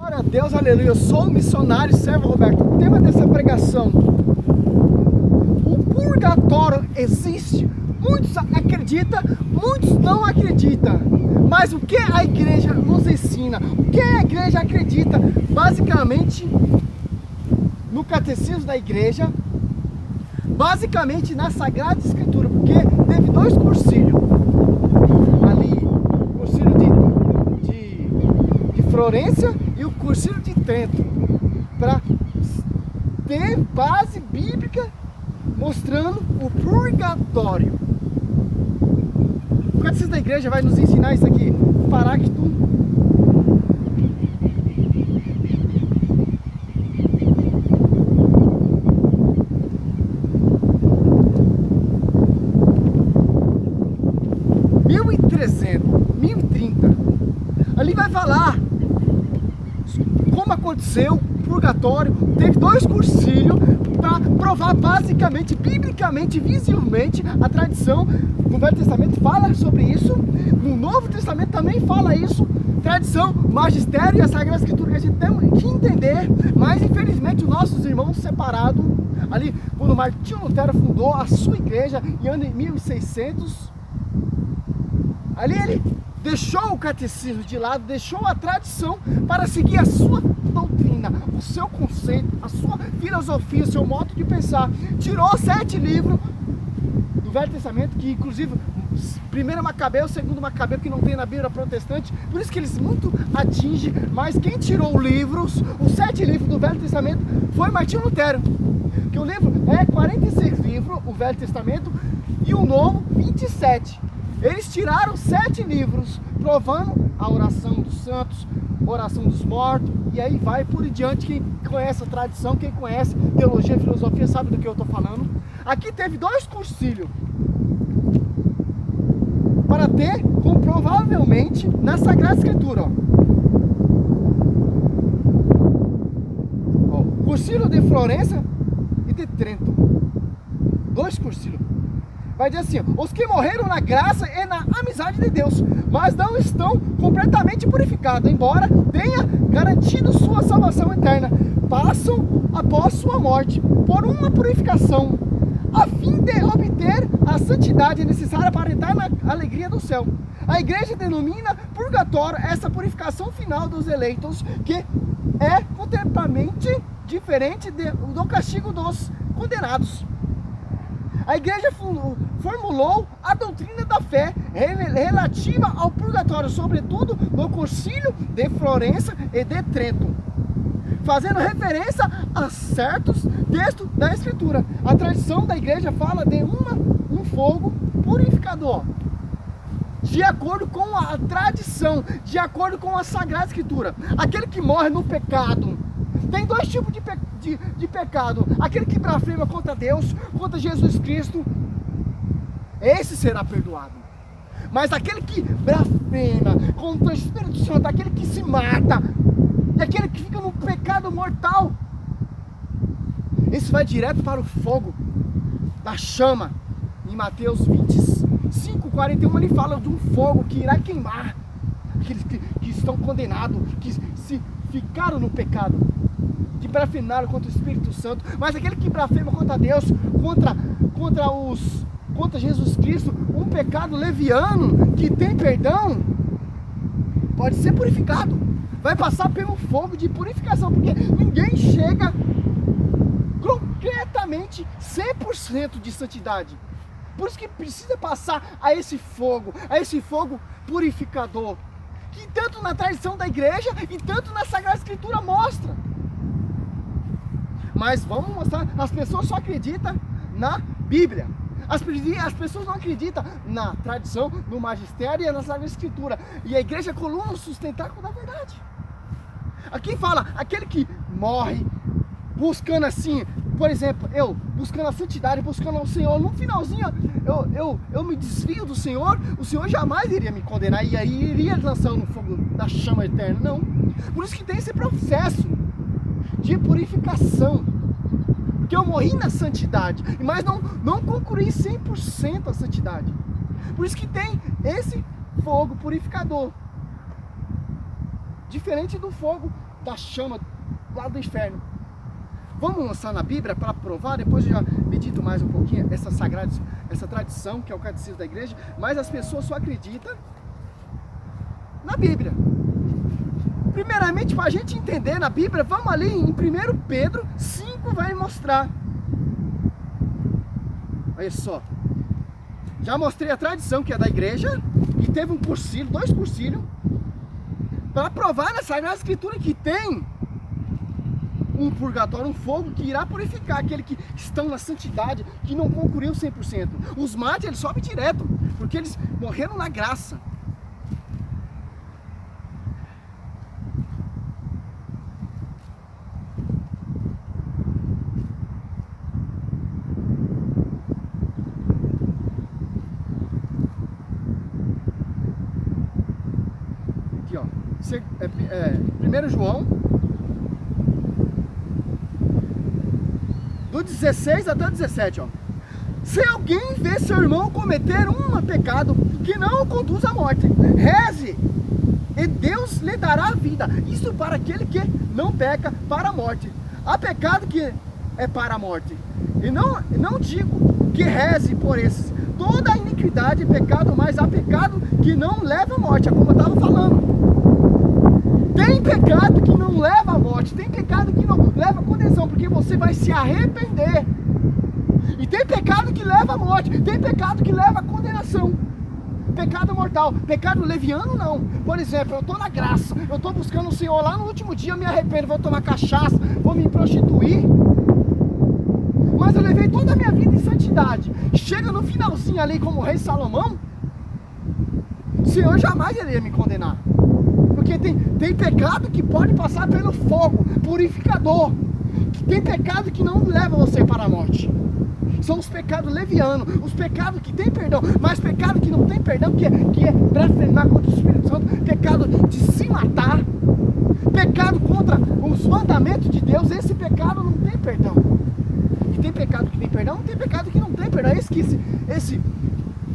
Glória a Deus, aleluia. Eu sou o missionário servo Roberto. O tema dessa pregação: o purgatório existe. Muitos acreditam, muitos não acreditam. Mas o que a igreja nos ensina? O que a igreja acredita? Basicamente, no catecismo da igreja, basicamente na Sagrada Escritura, porque teve dois cursilhos ali, o cursilho de Florença e o cursilho de Trento, para ter base bíblica mostrando o purgatório. O catecismo da igreja vai nos ensinar isso aqui, Paráclito. Ali vai falar como aconteceu o purgatório. Teve dois cursilhos para provar basicamente, biblicamente, visivelmente a tradição. No Velho Testamento fala sobre isso, no Novo Testamento também fala isso. Tradição, magistério e a Sagrada Escritura que a gente tem que entender. Mas infelizmente os nossos irmãos separados, ali quando Martinho Lutero fundou a sua igreja em ano 1600, ali ele deixou o catecismo de lado, deixou a tradição para seguir a sua doutrina, o seu conceito, a sua filosofia, o seu modo de pensar. Tirou 7 livros do Velho Testamento, que inclusive primeiro Macabeu, segundo Macabeu, que não tem na Bíblia protestante, por isso que eles muito atingem. Mas quem tirou os 7 livros do Velho Testamento foi Martinho Lutero, que o livro é 46 livros, o Velho Testamento, e o Novo 27. Eles tiraram 7 livros, provando a oração dos santos, oração dos mortos, e aí vai por diante. Quem conhece a tradição, quem conhece teologia e filosofia, sabe do que eu estou falando. Aqui teve 2 cursilhos, para ter, comprovavelmente, na Sagrada Escritura. Cursilho de Florença e de Trento. 2 cursilhos. Vai dizer assim: os que morreram na graça e na amizade de Deus, mas não estão completamente purificados, embora tenha garantido sua salvação eterna, passam após sua morte por uma purificação, a fim de obter a santidade necessária para entrar na alegria do céu. A igreja denomina purgatório essa purificação final dos eleitos, que é completamente diferente do castigo dos condenados. A igreja formulou a doutrina da fé relativa ao purgatório, sobretudo no Concílio de Florença e de Trento, fazendo referência a certos textos da Escritura. A tradição da igreja fala de um fogo purificador, de acordo com a tradição, de acordo com a Sagrada Escritura. Aquele que morre no pecado, tem 2 tipos de pecado: aquele que blasfema contra Deus, contra Jesus Cristo, esse será perdoado. Mas aquele que blasfema contra o Espírito Santo, aquele que se mata, e aquele que fica no pecado mortal, esse vai direto para o fogo da chama. Em Mateus 25:41 ele fala de um fogo que irá queimar aqueles que estão condenados, que se ficaram no pecado, que blasfemaram contra o Espírito Santo. Mas aquele que blasfema contra Deus, contra Jesus Cristo, um pecado leviano que tem perdão, pode ser purificado, vai passar pelo fogo de purificação, porque ninguém chega concretamente 100% de santidade. Por isso que precisa passar a esse fogo purificador, que tanto na tradição da igreja e tanto na Sagrada Escritura mostra. Mas vamos mostrar, as pessoas só acreditam na Bíblia. As pessoas não acreditam na tradição, no magistério e na Sagrada Escritura. E a igreja é coluna sustentáculo da verdade. Aqui fala, aquele que morre buscando assim, por exemplo, eu buscando a santidade, buscando ao Senhor, no finalzinho eu me desvio do Senhor, o Senhor jamais iria me condenar e aí iria lançar no fogo da chama eterna, não. Por isso que tem esse processo de purificação, porque eu morri na santidade, mas não concluí 100% a santidade. Por isso que tem esse fogo purificador, diferente do fogo da chama lá do inferno. Vamos lançar na Bíblia para provar, depois eu já medito mais um pouquinho essa tradição que é o catecismo da igreja, mas as pessoas só acreditam na Bíblia. Primeiramente, para a gente entender na Bíblia, vamos ali em 1 Pedro 5, vai mostrar. Olha só. Já mostrei a tradição que é da igreja, e teve um cursilho, 2 cursilhos, para provar na Sagrada Escritura que tem um purgatório, um fogo que irá purificar aqueles que estão na santidade, que não concluiu 100%. Os mártires, eles sobem direto, porque eles morreram na graça. Aqui, ó. 1 João, do 16 até o 17, ó. Se alguém vê seu irmão cometer um pecado que não o conduz à morte, reze, e Deus lhe dará a vida. Isso para aquele que não peca para a morte. Há pecado que é para a morte. E não digo que reze por esses. Toda iniquidade é pecado, mas há pecado que não leva à morte, é como eu estava falando. Tem pecado que não leva à morte, tem pecado que não leva à condenação, porque você vai se arrepender. E tem pecado que leva à morte, tem pecado que leva à condenação. Pecado mortal, pecado leviano não. Por exemplo, eu estou na graça, eu estou buscando o Senhor, lá no último dia eu me arrependo, vou tomar cachaça, vou me prostituir. Mas eu levei toda a minha vida em santidade. Chega no finalzinho ali como o rei Salomão, o Senhor jamais iria me condenar. Porque tem pecado que pode passar pelo fogo purificador. Tem pecado que não leva você para a morte. São os pecados levianos, os pecados que tem perdão, mas pecado que não tem perdão, que é blasfemar contra o Espírito Santo, pecado de se matar, pecado contra os mandamentos de Deus, esse pecado não tem perdão. E tem pecado que tem perdão, tem pecado que não tem perdão. É isso que esse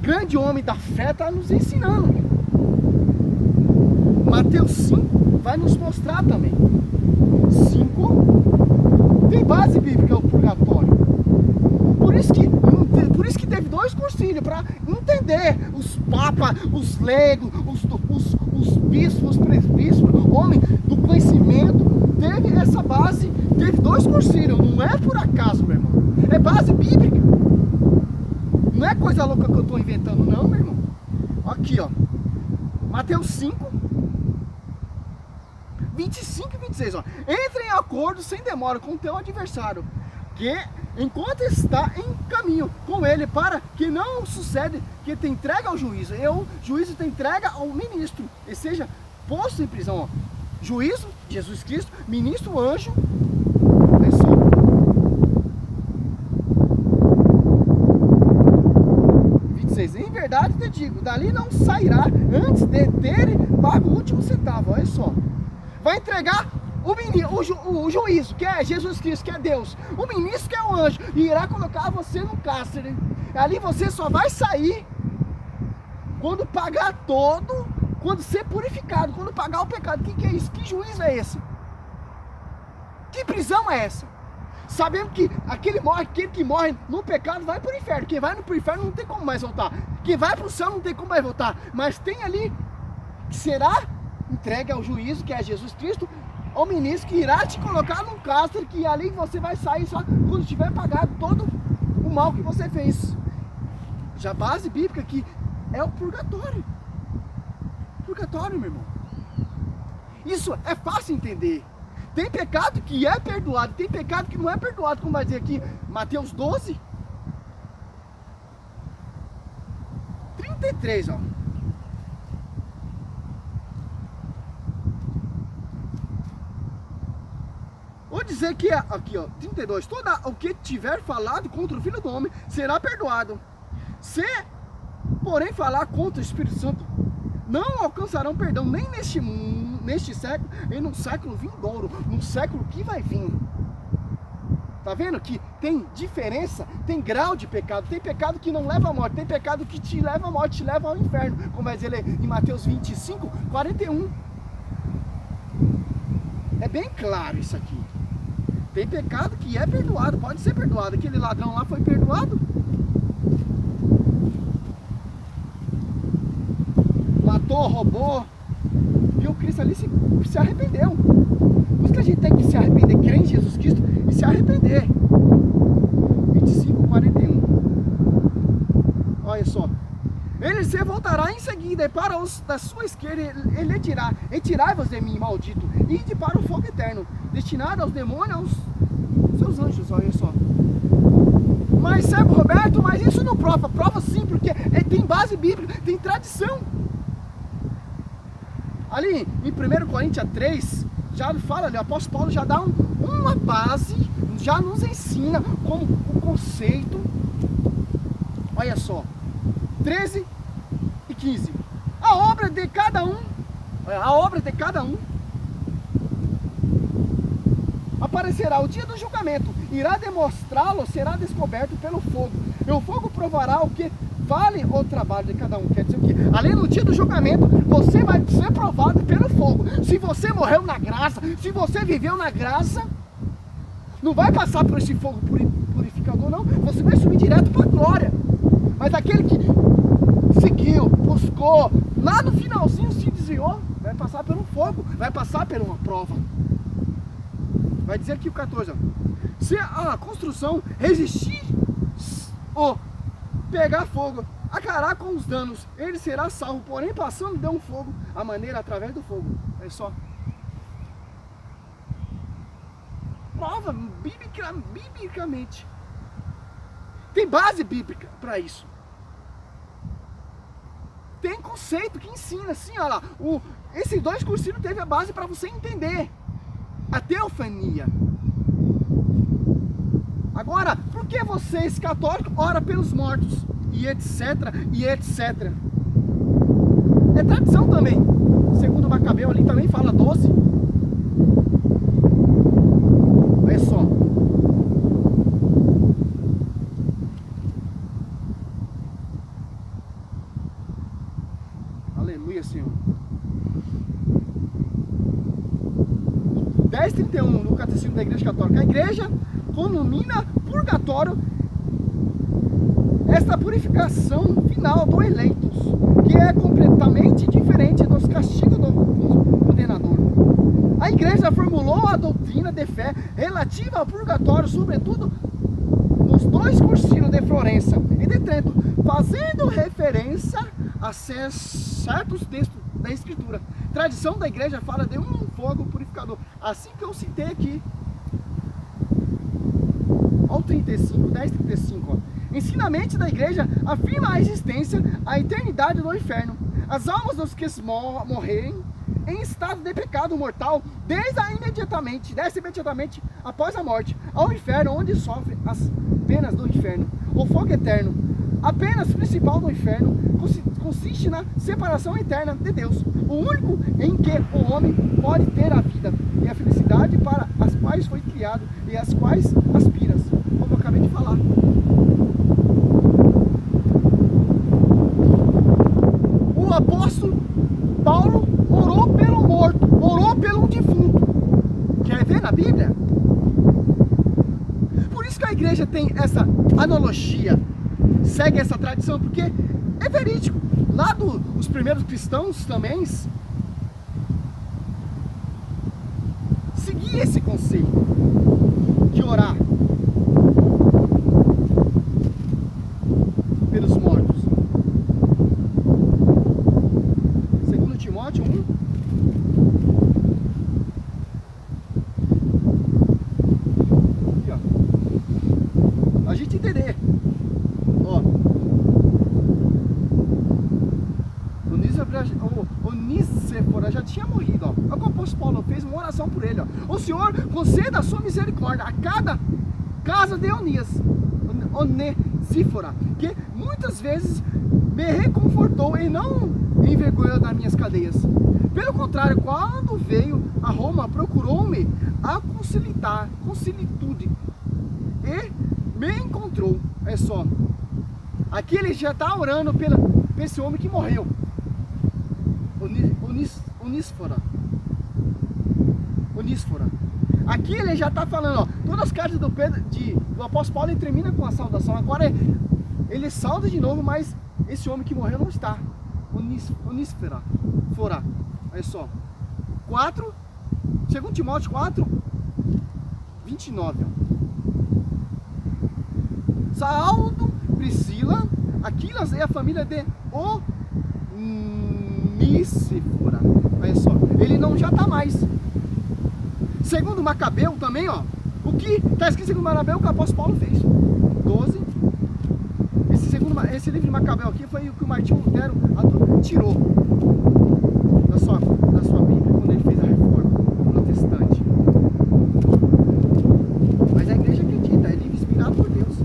grande homem da fé está nos ensinando. Mateus 5 vai nos mostrar também. 5 tem base bíblica o purgatório. Por isso que teve 2 cursilhos para entender. Os papas, os leigos, os bispos, os presbíteros, homem do conhecimento, teve essa base, teve 2 cursilhos. Não é por acaso, meu irmão. É base bíblica. Não é coisa louca que eu estou inventando, não, meu irmão. Aqui, ó. Mateus 5, 25 e 26, ó. Entre em acordo sem demora com o teu adversário, que enquanto está em caminho com ele, para que não suceda que te entrega ao juízo, e o juízo te entrega ao ministro, e seja posto em prisão, ó. Juízo, Jesus Cristo, ministro, anjo, pessoa. Em verdade te digo, dali não sairá antes de ter pago o último centavo. Olha só, vai entregar o juízo, que é Jesus Cristo, que é Deus, o ministro, que é o anjo, e irá colocar você no cárcere. Ali você só vai sair quando pagar todo, quando ser purificado, quando pagar o pecado. Que é isso? Que juízo é esse? Que prisão é essa? Sabendo que aquele que morre no pecado vai para o inferno. Quem vai para o inferno não tem como mais voltar. Quem vai para o céu não tem como mais voltar. Mas tem ali que será entregue ao juízo, que é Jesus Cristo, ao ministro, que irá te colocar num cárcere, que ali você vai sair só quando tiver pagado todo o mal que você fez. Já a base bíblica que é o purgatório. Purgatório, meu irmão. Isso é fácil entender. Tem pecado que é perdoado, tem pecado que não é perdoado, como vai dizer aqui Mateus 12, 33, ó. Vou dizer que aqui, ó, 32, todo o que tiver falado contra o Filho do Homem será perdoado. Se, porém, falar contra o Espírito Santo, não alcançarão perdão nem neste século, e no século vindouro, no século que vai vir. Tá vendo que tem diferença, tem grau de pecado. Tem pecado que não leva à morte, tem pecado que te leva à morte, te leva ao inferno, como vai dizer em Mateus 25, 41. É bem claro isso aqui. Tem pecado que é perdoado, pode ser perdoado. Aquele ladrão lá foi perdoado. Matou, roubou. Viu Cristo ali, se arrependeu. Por isso que a gente tem que se arrepender, crer em Jesus Cristo e se arrepender. 25:41. Olha só. Ele se voltará em seguida, e para os da sua esquerda ele dirá: retirai-vos de mim, maldito, e ide para o fogo eterno, destinado aos demônios, aos seus anjos. Olha só. Mas, servo Roberto, mas isso não prova. Prova sim, porque tem base bíblica, tem tradição. Ali em 1 Coríntios 3, já fala ali, o apóstolo Paulo já dá uma base, já nos ensina como o conceito. Olha só, 13 e 15. A obra de cada um aparecerá o dia do julgamento, irá demonstrá-lo, será descoberto pelo fogo. E o fogo provará o que vale o trabalho de cada um. Quer dizer o quê? Além do dia do julgamento, você vai ser provado pelo fogo. Se você morreu na graça, se você viveu na graça, não vai passar por esse fogo purificador, não. Você vai subir direto para a glória. Mas aquele que seguiu, buscou, lá no finalzinho se desviou, vai passar pelo fogo, vai passar por uma prova. Vai dizer aqui o 14, ó. Se a construção resistir ou pegar fogo, acará com os danos, ele será salvo, porém passando de um fogo, a maneira através do fogo. É só. Prova biblicamente. Tem base bíblica para isso. Tem conceito que ensina, assim, olha lá. Esses dois cursinhos teve a base para você entender a teofania. Agora, por que vocês católicos ora pelos mortos? E etc, e etc. É tradição também. Segundo Macabeu ali também fala 12. Olha só. Aleluia, Senhor. 10:31 no Catecismo da Igreja Católica. A Igreja denomina purgatório esta purificação final dos eleitos, que é completamente diferente dos castigos do condenador. A Igreja formulou a doutrina de fé relativa ao purgatório, sobretudo nos dois cursinhos de Florença e de Trento, fazendo referência a certos textos da Escritura. A tradição da Igreja fala de um fogo purificador, assim que eu citei aqui. Ao 35, 10:35, ó. Ensinamento da Igreja afirma a existência, a eternidade do inferno. As almas dos que morrerem em estado de pecado mortal, desce imediatamente após a morte ao inferno, onde sofre as penas do inferno. O fogo eterno. A pena principal do inferno consiste na separação eterna de Deus, o único em que o homem pode ter a vida e a felicidade para as quais foi criado e as quais aspira, como eu acabei de falar. O apóstolo Paulo orou pelo morto, orou pelo defunto. Quer ver na Bíblia? Por isso que a igreja tem essa analogia, segue essa tradição, porque é verídico. Lá os primeiros cristãos também seguia esse conceito de orar pelos mortos. Segundo Timóteo 1. Aqui, ó. A gente entender. Ó. Onísfora já tinha morrido, ó. O apóstolo Paulo fez uma oração por ele, ó. O Senhor conceda a sua misericórdia a cada casa de Onísfora, que muitas vezes me reconfortou e não me envergonhou das minhas cadeias. Pelo contrário, quando veio a Roma, procurou-me a concilitude e me encontrou. É só. Aqui ele já está orando por esse homem que morreu. Onísfora. Onísfora. Aqui ele já está falando, ó, todas as cartas do apóstolo Paulo ele termina com a saudação. Agora ele sauda de novo, mas esse homem que morreu não está. Onísfera. Fora. Olha só. 2 Timóteo 4, 29. Ó. Saudo, Priscila, Aquilas e a família de Onísfora. Olha só. Ele não já está mais. Segundo Macabeu também, ó. O que está escrito segundo Macabeu, o que o apóstolo Paulo fez. 12. Esse livro de Macabeu aqui foi o que o Martinho Lutero tirou da sua Bíblia quando ele fez a reforma protestante. Mas a igreja acredita, é livro inspirado por Deus.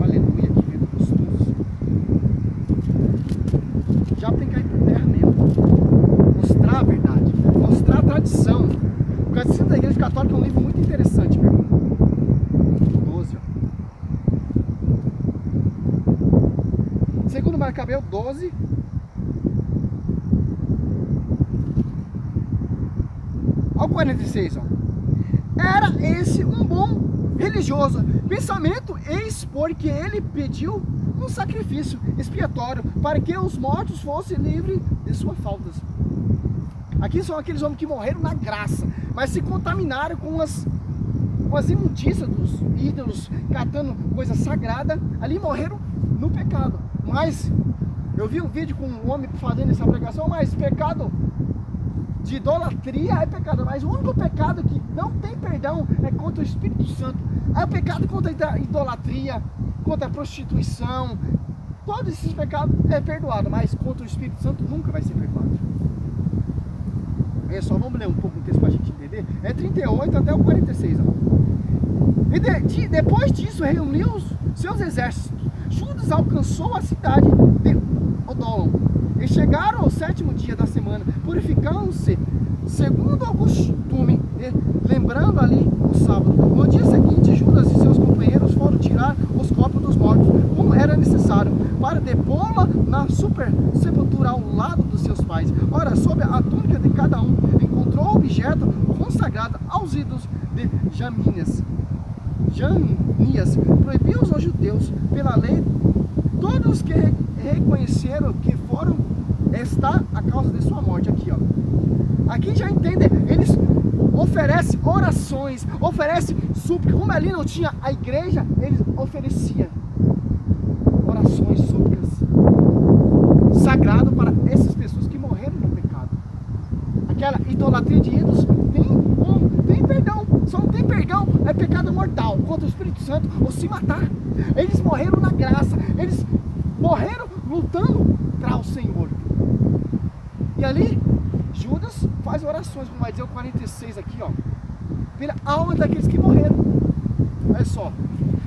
Aleluia, que vento gostoso. Já tem que cair por terra mesmo. Mostrar a verdade, mostrar a tradição. O Catecismo da Igreja Católica é um livro muito interessante, meu irmão. 12, ó. Segundo Macabeu 12. Ao 46, ó. Era esse um bom religioso. Pensamento eis porque ele pediu um sacrifício expiatório para que os mortos fossem livres de suas faltas. Aqui são aqueles homens que morreram na graça, mas se contaminaram com as imundícias dos ídolos, catando coisa sagrada, ali morreram no pecado. Mas eu vi um vídeo com um homem fazendo essa pregação, mas pecado de idolatria é pecado, mas o único pecado que não tem perdão é contra o Espírito Santo. É o pecado contra a idolatria, contra a prostituição, todos esses pecados é perdoado, mas contra o Espírito Santo nunca vai ser perdoado. É só, vamos ler um pouco o texto para a gente entender. É 38 até o 46. Ó. E depois disso, reuniu os seus exércitos. Judas alcançou a cidade de Odolon. E chegaram ao 7º dia da semana, purificando-se, segundo o costume, lembrando ali o sábado. No dia seguinte, Judas e seus companheiros foram tirar os corpos dos mortos, como era necessário, para depô-la na sepultura ao lado dos seus pais. Ora, sob a túnica de cada um, encontrou o objeto consagrado aos ídolos de Janias. Proibiu aos judeus, pela lei, todos que reconheceram que foram, está a causa de sua morte. Aqui, ó. Aqui já entende, eles oferecem orações, oferecem súplicas. Como ali não tinha a igreja, eles ofereciam orações, súplicas sagrado para essas pessoas que morreram no pecado. Aquela idolatria de ídolos tem perdão, só não tem perdão, é pecado mortal contra o Espírito Santo ou se matar. Eles morreram na graça, eles morreram lutando para o Senhor. E ali Judas faz orações, como vai dizer o 46 aqui, ó, pela alma daqueles que morreram. Olha só,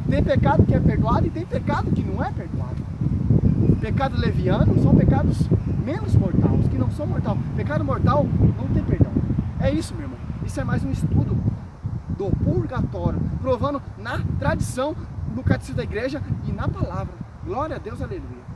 tem pecado que é perdoado e tem pecado que não é perdoado. Pecado leviano são pecados menos mortais, os que não são mortais. Pecado mortal não tem perdão. É isso, meu irmão. Isso é mais um estudo do purgatório, provando na tradição, no catecismo da igreja e na palavra. Glória a Deus, aleluia.